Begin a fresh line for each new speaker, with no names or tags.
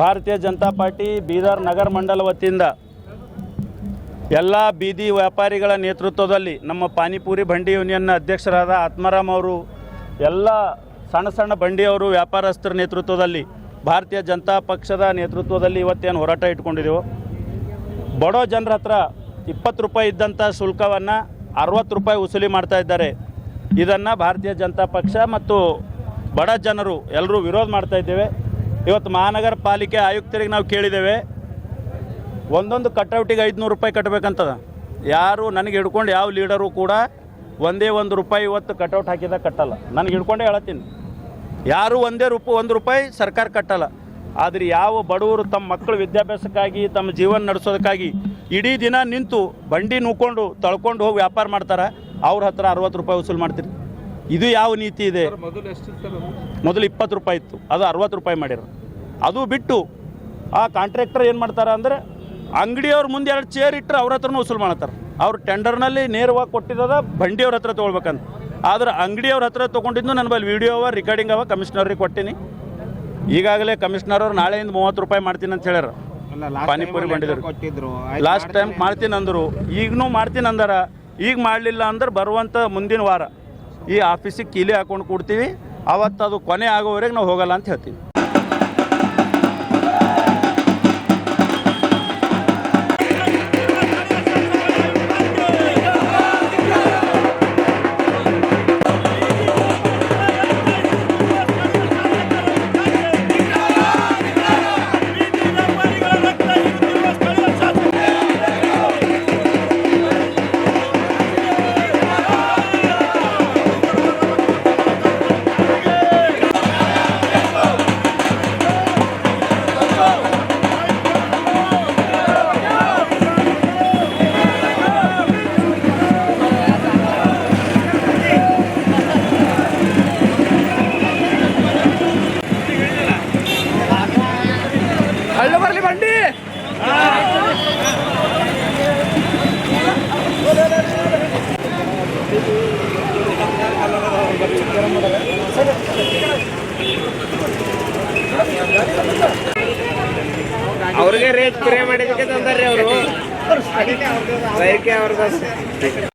ಭಾರತೀಯ ಜನತಾ ಪಾರ್ಟಿ ಬೀದರ್ ನಗರ ಮಂಡಲ ವತಿಯಿಂದ ಎಲ್ಲ ಬೀದಿ ವ್ಯಾಪಾರಿಗಳ ನೇತೃತ್ವದಲ್ಲಿ ನಮ್ಮ ಪಾನಿಪುರಿ ಬಂಡಿ ಯೂನಿಯನ್ನ ಅಧ್ಯಕ್ಷರಾದ ಆತ್ಮಾರಾಮ್ ಅವರು, ಎಲ್ಲ ಸಣ್ಣ ಸಣ್ಣ ಬಂಡಿಯವರು ವ್ಯಾಪಾರಸ್ಥರ ನೇತೃತ್ವದಲ್ಲಿ ಭಾರತೀಯ ಜನತಾ ಪಕ್ಷದ ನೇತೃತ್ವದಲ್ಲಿ ಇವತ್ತೇನು ಹೋರಾಟ ಇಟ್ಕೊಂಡಿದ್ದೆವು. ಬಡೋ ಜನರ ಹತ್ರ 20 ರೂಪಾಯಿ ಇದ್ದಂಥ ಶುಲ್ಕವನ್ನು 60 ರೂಪಾಯಿ ವಸೂಲಿ ಮಾಡ್ತಾ ಇದ್ದಾರೆ. ಇದನ್ನು ಭಾರತೀಯ ಜನತಾ ಪಕ್ಷ ಮತ್ತು ಬಡ ಜನರು ಎಲ್ಲರೂ ವಿರೋಧ ಮಾಡ್ತಾ ಇದ್ದೇವೆ. ಇವತ್ತು ಮಹಾನಗರ ಪಾಲಿಕೆ ಆಯುಕ್ತರಿಗೆ ನಾವು ಕೇಳಿದ್ದೇವೆ, ಒಂದೊಂದು ಕಟೌಟಿಗೆ 500 ರೂಪಾಯಿ ಕಟ್ಟಬೇಕಂತದ. ಯಾರು ನನಗೆ ಹಿಡ್ಕೊಂಡು ಯಾವ ಲೀಡರು ಕೂಡ ಒಂದೇ ₹1 ಇವತ್ತು ಕಟೌಟ್ ಹಾಕಿದ ಕಟ್ಟಲ್ಲ. ನನಗೆ ಹಿಡ್ಕೊಂಡೇ ಹೇಳತ್ತೀನಿ, ಯಾರು ಒಂದು ರೂಪಾಯಿ ಸರ್ಕಾರ ಕಟ್ಟಲ್ಲ. ಆದರೆ ಯಾವ ಬಡವರು ತಮ್ಮ ಮಕ್ಕಳ ವಿದ್ಯಾಭ್ಯಾಸಕ್ಕಾಗಿ ತಮ್ಮ ಜೀವನ ನಡೆಸೋದಕ್ಕಾಗಿ ಇಡೀ ದಿನ ನಿಂತು ಬಂಡಿ ನೂಕೊಂಡು ತಳ್ಕೊಂಡು ಹೋಗಿ ವ್ಯಾಪಾರ ಮಾಡ್ತಾರೆ, ಅವ್ರ ಹತ್ರ 60 ರೂಪಾಯಿ ವಸೂಲು ಮಾಡ್ತೀರಿ. ಇದು ಯಾವ ನೀತಿ ಇದೆ? ಮೊದಲು 20 ರೂಪಾಯಿ ಇತ್ತು, ಅದು 60 ರೂಪಾಯಿ ಮಾಡ್ಯಾರ. ಅದು ಬಿಟ್ಟು ಆ ಕಾಂಟ್ರಾಕ್ಟರ್ ಏನು ಮಾಡ್ತಾರೆ ಅಂದರೆ, ಅಂಗಡಿಯವ್ರ ಮುಂದೆ 2 ಚೇರ್ ಇಟ್ಟರೆ ಅವ್ರ ಹತ್ರನೂ ವಸೂಲು ಮಾಡ್ತಾರೆ. ಅವ್ರು ಟೆಂಡರ್ನಲ್ಲಿ ನೇರವಾಗಿ ಕೊಟ್ಟಿದ್ದದ ಬಂಡಿಯವ್ರ ಹತ್ರ ತೊಗೊಳ್ಬೇಕಂತ. ಆದ್ರೆ ಅಂಗಡಿಯವ್ರ ಹತ್ರ ತೊಗೊಂಡಿದ್ದು ನನ್ನ ಬಳಿ ವಿಡಿಯೋ ಅವ, ರೆಕಾರ್ಡಿಂಗ್ ಅವ, ಕಮಿಷನರ್ರಿಗೆ ಕೊಟ್ಟಿನಿ. ಈಗಾಗಲೇ ಕಮಿಷನರ್ ಅವ್ರು ನಾಳೆಯಿಂದ 30 ರೂಪಾಯಿ ಮಾಡ್ತೀನಿ ಅಂತ ಹೇಳ್ಯಾರ. ಪಾನಿಪುರಿ ಬಂಡಿದ್ರು ಲಾಸ್ಟ್ ಟೈಮ್ ಮಾಡ್ತೀನಿ ಅಂದರು, ಈಗನೂ ಮಾಡ್ತೀನಿ ಅಂದಾರ. ಈಗ ಮಾಡಲಿಲ್ಲ ಅಂದ್ರೆ ಬರುವಂಥ ಮುಂದಿನ ವಾರ ಈ ಆಫೀಸಿಗೆ ಕೀಲಿ ಹಾಕೊಂಡು ಕೊಡ್ತೀವಿ. ಅವತ್ತು ಅದು ಕೊನೆ ಆಗೋವರೆಗೆ ನಾವು ಹೋಗಲ್ಲ ಅಂತ ಹೇಳ್ತೀವಿ.
ಅಲ್ಲ ಬರಲಿ ಬಂಡಿ ಅವ್ರಿಗೆ ರೇಟ್ ಪ್ರೇ ಮಾಡಿದಕ್ಕೆ ತಂದಾರ್ರಿ ಅವರು. ಅವ್ರದ್ದು